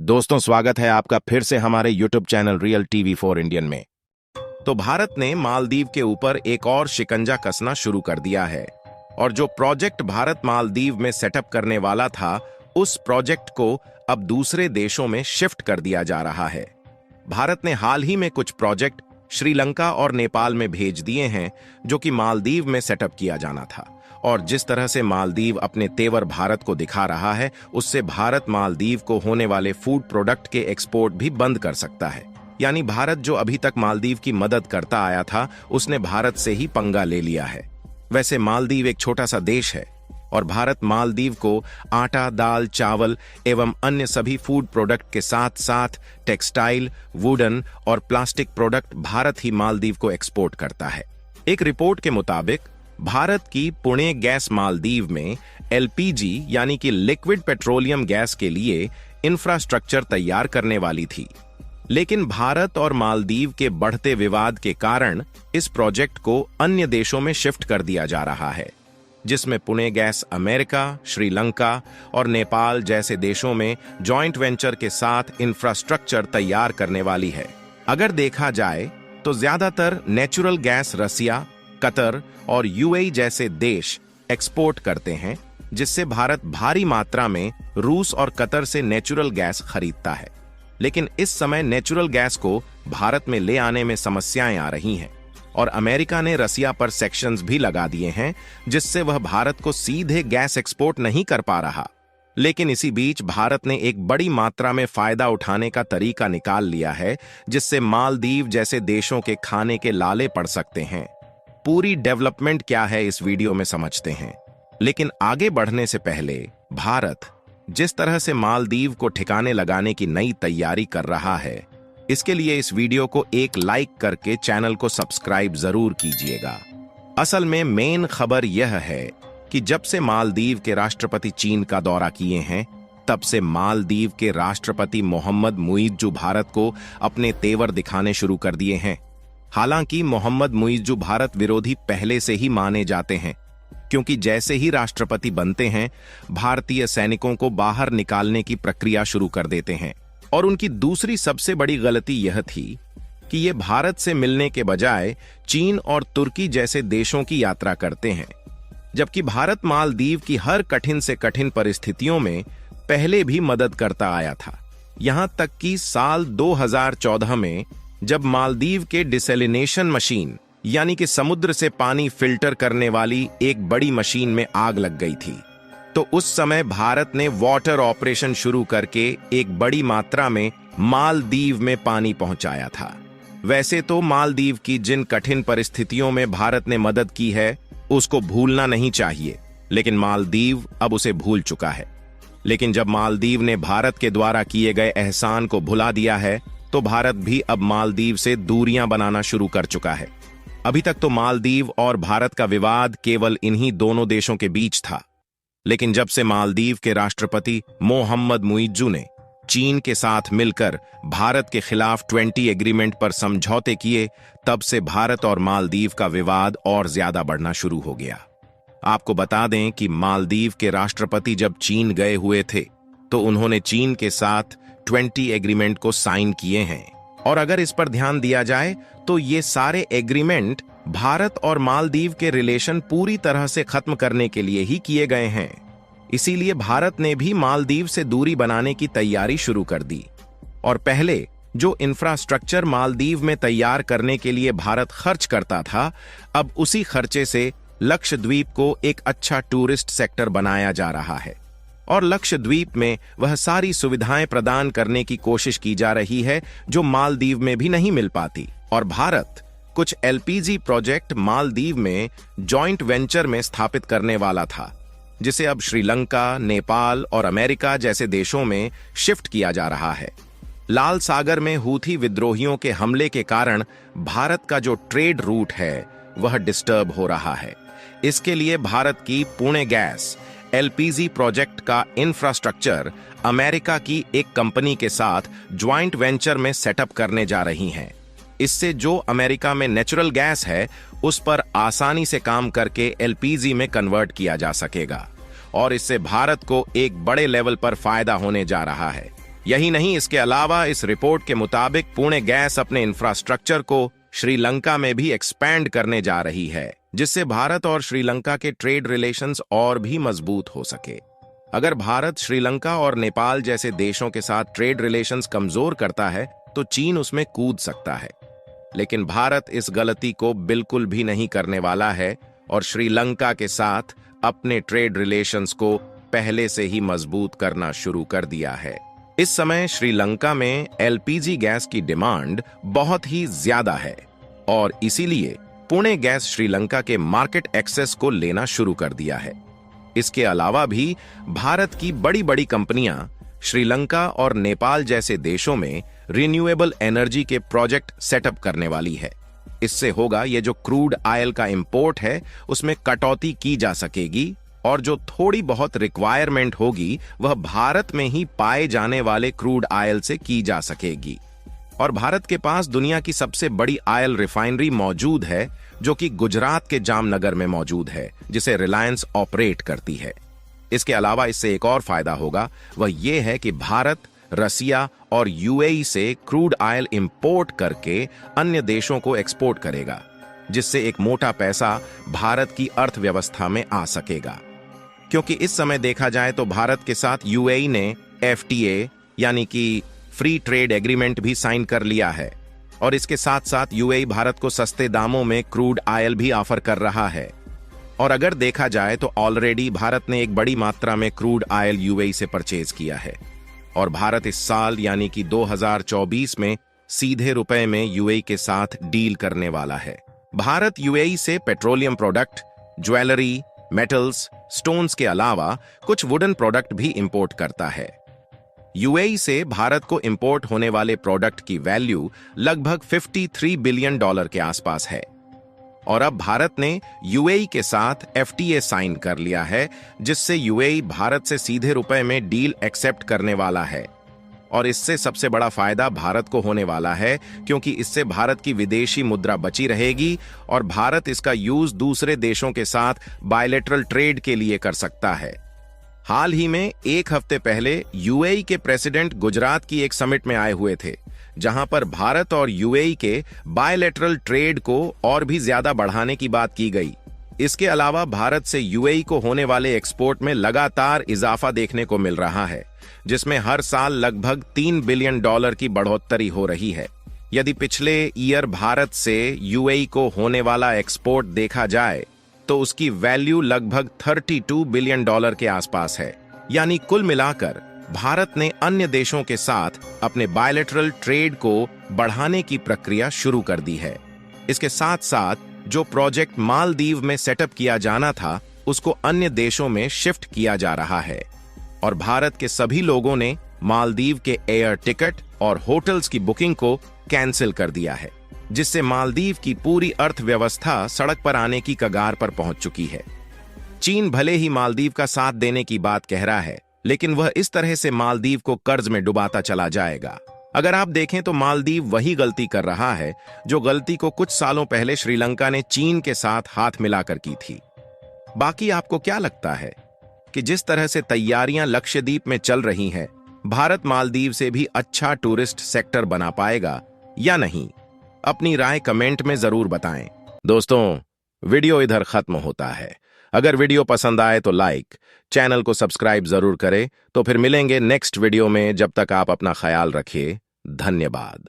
दोस्तों, स्वागत है आपका फिर से हमारे YouTube channel real TV for Indian में। तो भारत ने मालदीव के ऊपर एक और शिकंजा कसना शुरू कर दिया है और जो प्रोजेक्ट भारत मालदीव में सेटअप करने वाला था, उस प्रोजेक्ट को अब दूसरे देशों में शिफ्ट कर दिया जा रहा है। भारत ने हाल ही में कुछ प्रोजेक्ट श्रीलंका और नेपाल में भेज दिए हैं, जो कि मालदीव में सेटअप किया जाना था। और जिस तरह से मालदीव अपने तेवर भारत को दिखा रहा है, उससे भारत मालदीव को होने वाले फूड प्रोडक्ट के एक्सपोर्ट भी बंद कर सकता है। यानी भारत जो अभी तक मालदीव की मदद करता आया था, उसने भारत से ही पंगा ले लिया है। वैसे मालदीव एक छोटा सा देश है और भारत मालदीव को आटा, दाल, चावल एवं अन्य सभी फूड प्रोडक्ट के साथ साथ टेक्सटाइल, वुडन और प्लास्टिक प्रोडक्ट भारत ही मालदीव को एक्सपोर्ट करता है। एक रिपोर्ट के मुताबिक भारत की पुणे गैस मालदीव में एलपीजी यानी कि लिक्विड पेट्रोलियम गैस के लिए इंफ्रास्ट्रक्चर तैयार करने वाली थी, लेकिन भारत और मालदीव के बढ़ते विवाद के कारण इस प्रोजेक्ट को अन्य देशों में शिफ्ट कर दिया जा रहा है, जिसमें पुणे गैस अमेरिका, श्रीलंका और नेपाल जैसे देशों में जॉइंट वेंचर के साथ इंफ्रास्ट्रक्चर तैयार करने वाली है। अगर देखा जाए तो ज्यादातर नेचुरल गैस रसिया, कतर और यूएई जैसे देश एक्सपोर्ट करते हैं, जिससे भारत भारी मात्रा में रूस और कतर से नेचुरल गैस खरीदता है। लेकिन इस समय नेचुरल गैस को भारत में ले आने में समस्याएं आ रही हैं और अमेरिका ने रसिया पर सेक्शंस भी लगा दिए हैं, जिससे वह भारत को सीधे गैस एक्सपोर्ट नहीं कर पा रहा। लेकिन इसी बीच भारत ने एक बड़ी मात्रा में फायदा उठाने का तरीका निकाल लिया है, जिससे मालदीव जैसे देशों के खाने के लाले पड़ सकते हैं। पूरी डेवलपमेंट क्या है इस वीडियो में समझते हैं, लेकिन आगे बढ़ने से पहले भारत जिस तरह से मालदीव को ठिकाने लगाने की नई तैयारी कर रहा है, इसके लिए इस वीडियो को एक लाइक करके चैनल को सब्सक्राइब जरूर कीजिएगा। असल में मेन खबर यह है कि जब से मालदीव के राष्ट्रपति चीन का दौरा किए हैं, तब से मालदीव के राष्ट्रपति मोहम्मद मुइज्जू भारत को अपने तेवर दिखाने शुरू कर दिए हैं। हालांकि मोहम्मद मुइज्जू भारत विरोधी पहले से ही माने जाते हैं, क्योंकि जैसे ही राष्ट्रपति बनते हैं, भारतीय सैनिकों को बाहर निकालने की प्रक्रिया शुरू कर देते हैं। और उनकी दूसरी सबसे बड़ी गलती यह थी कि ये भारत से मिलने के बजाय चीन और तुर्की जैसे देशों की यात्रा करते हैं, जबकि भारत मालदीव की हर कठिन से कठिन परिस्थितियों में पहले भी मदद करता आया था। यहां तक कि साल 2014 में जब मालदीव के डिसैलिनेशन मशीन यानी कि समुद्र से पानी फिल्टर करने वाली एक बड़ी मशीन में आग लग गई थी, तो उस समय भारत ने वाटर ऑपरेशन शुरू करके एक बड़ी मात्रा में मालदीव में पानी पहुंचाया था। वैसे तो मालदीव की जिन कठिन परिस्थितियों में भारत ने मदद की है, उसको भूलना नहीं चाहिए, लेकिन मालदीव अब उसे भूल चुका है। लेकिन जब मालदीव ने भारत के द्वारा किए गए एहसान को भुला दिया है, तो भारत भी अब मालदीव से दूरियां बनाना शुरू कर चुका है। अभी तक तो मालदीव और भारत का विवाद केवल इन्हीं दोनों देशों के बीच था, लेकिन जब से मालदीव के राष्ट्रपति मोहम्मद मुइज्जू ने चीन के साथ मिलकर भारत के खिलाफ 20 एग्रीमेंट पर समझौते किए, तब से भारत और मालदीव का विवाद और ज्यादा बढ़ना शुरू हो गया। आपको बता दें कि मालदीव के राष्ट्रपति जब चीन गए हुए थे, तो उन्होंने चीन के साथ 20 एग्रीमेंट को साइन किए हैं। और अगर इस पर ध्यान दिया जाए तो ये सारे एग्रीमेंट भारत और मालदीव के रिलेशन पूरी तरह से खत्म करने के लिए ही किए गए हैं। इसीलिए भारत ने भी मालदीव से दूरी बनाने की तैयारी शुरू कर दी और पहले जो इंफ्रास्ट्रक्चर मालदीव में तैयार करने के लिए भारत खर्च करता था, अब उसी खर्चे से लक्षद्वीप को एक अच्छा टूरिस्ट सेक्टर बनाया जा रहा है और लक्षद्वीप में वह सारी सुविधाएं प्रदान करने की कोशिश की जा रही है जो मालदीव में भी नहीं मिल पाती। और भारत कुछ एलपीजी प्रोजेक्ट मालदीव में जॉइंट वेंचर में स्थापित करने वाला था, जिसे अब श्रीलंका, नेपाल और अमेरिका जैसे देशों में शिफ्ट किया जा रहा है। लाल सागर में हूथी विद्रोहियों के हमले के कारण भारत का जो ट्रेड रूट है, वह डिस्टर्ब हो रहा है। इसके लिए भारत की पुणे गैस एलपीजी प्रोजेक्ट का इंफ्रास्ट्रक्चर अमेरिका की एक कंपनी के साथ ज्वाइंट वेंचर में सेटअप करने जा रही हैं। इससे जो अमेरिका में नेचुरल गैस है, उस पर आसानी से काम करके एलपीजी में कन्वर्ट किया जा सकेगा और इससे भारत को एक बड़े लेवल पर फायदा होने जा रहा है। यही नहीं, इसके अलावा इस रिपोर्ट के मुताबिक पुणे गैस अपने इंफ्रास्ट्रक्चर को श्रीलंका में भी एक्सपैंड करने जा रही है, जिससे भारत और श्रीलंका के ट्रेड रिलेशंस और भी मजबूत हो सके। अगर भारत श्रीलंका और नेपाल जैसे देशों के साथ ट्रेड रिलेशंस कमजोर करता है तो चीन उसमें कूद सकता है, लेकिन भारत इस गलती को बिल्कुल भी नहीं करने वाला है और श्रीलंका के साथ अपने ट्रेड रिलेशंस को पहले से ही मजबूत करना शुरू कर दिया है। इस समय श्रीलंका में एलपीजी गैस की डिमांड बहुत ही ज्यादा है और इसीलिए पुणे गैस श्रीलंका के मार्केट एक्सेस को लेना शुरू कर दिया है। इसके अलावा भी भारत की बड़ी बड़ी कंपनियां श्रीलंका और नेपाल जैसे देशों में रिन्यूएबल एनर्जी के प्रोजेक्ट सेटअप करने वाली है। इससे होगा, ये जो क्रूड ऑयल का इंपोर्ट है उसमें कटौती की जा सकेगी और जो थोड़ी बहुत रिक्वायरमेंट होगी वह भारत में ही पाए जाने वाले क्रूड ऑयल से की जा सकेगी। और भारत के पास दुनिया की सबसे बड़ी ऑयल रिफाइनरी मौजूद है जो कि गुजरात के जामनगर में मौजूद है, जिसे रिलायंस ऑपरेट करती है। इसके अलावा इससे एक और फायदा होगा, वह यह है कि भारत रसिया और यूएई से क्रूड ऑयल इंपोर्ट करके अन्य देशों को एक्सपोर्ट करेगा, जिससे एक मोटा पैसा भारत की अर्थव्यवस्था में आ सकेगा। क्योंकि इस समय देखा जाए तो भारत के साथ यूएई ने एफटीए यानी कि फ्री ट्रेड एग्रीमेंट भी साइन कर लिया है और इसके साथ साथ यूएई भारत को सस्ते दामों में क्रूड ऑयल भी ऑफर कर रहा है। और अगर देखा जाए तो ऑलरेडी भारत ने एक बड़ी मात्रा में क्रूड ऑयल यूएई से परचेज किया है और भारत इस साल यानी कि 2024 में सीधे रुपए में यूएई के साथ डील करने वाला है। भारत यूएई से petroleum product, jewellery, metals, stones के अलावा कुछ वुडन प्रोडक्ट भी इंपोर्ट करता है। यूएई से भारत को इंपोर्ट होने वाले प्रोडक्ट की वैल्यू लगभग $53 बिलियन के आसपास है। और अब भारत ने यूएई के साथ एफटीए साइन कर लिया है, जिससे यूएई भारत से सीधे रुपए में डील एक्सेप्ट करने वाला है। और इससे सबसे बड़ा फायदा भारत को होने वाला है, क्योंकि इससे भारत की विदेशी मुद्रा बची रहेगी और भारत इसका यूज दूसरे देशों के साथ बायलैटरल ट्रेड के लिए कर सकता है। हाल ही में एक हफ्ते पहले यूएई के प्रेसिडेंट गुजरात की एक समिट में आए हुए थे, जहां पर भारत और यूएई के बायलैटरल ट्रेड को और भी ज्यादा बढ़ाने की बात की गई। इसके अलावा भारत से यूएई को होने वाले एक्सपोर्ट में लगातार इजाफा देखने को मिल रहा है, जिसमें हर साल लगभग $3 बिलियन की बढ़ोतरी हो रही है। यदि पिछले ईयर भारत से यूएई को होने वाला एक्सपोर्ट देखा जाए तो उसकी वैल्यू लगभग $32 बिलियन के आसपास है। यानी कुल मिलाकर भारत ने अन्य देशों के साथ अपने बायलैटरल ट्रेड को बढ़ाने की प्रक्रिया शुरू कर दी है। इसके साथ साथ जो प्रोजेक्ट मालदीव में सेटअप किया जाना था उसको अन्य देशों में शिफ्ट किया जा रहा है और भारत के सभी लोगों ने मालदीव के एयर टिकट और होटल्स की बुकिंग को कैंसिल कर दिया है, जिससे मालदीव की पूरी अर्थव्यवस्था सड़क पर आने की कगार पर पहुंच चुकी है। चीन भले ही मालदीव का साथ देने की बात कह रहा है, लेकिन वह इस तरह से मालदीव को कर्ज में डुबाता चला जाएगा। अगर आप देखें तो मालदीव वही गलती कर रहा है जो गलती को कुछ सालों पहले श्रीलंका ने चीन के साथ हाथ मिलाकर की थी। बाकी आपको क्या लगता है कि जिस तरह से तैयारियां लक्षद्वीप में चल रही हैं, भारत मालदीव से भी अच्छा टूरिस्ट सेक्टर बना पाएगा या नहीं? अपनी राय कमेंट में जरूर बताएं। दोस्तों, वीडियो इधर खत्म होता है। अगर वीडियो पसंद आए तो लाइक, चैनल को सब्सक्राइब जरूर करें। तो फिर मिलेंगे नेक्स्ट वीडियो में। जब तक आप अपना ख्याल रखिए। धन्यवाद।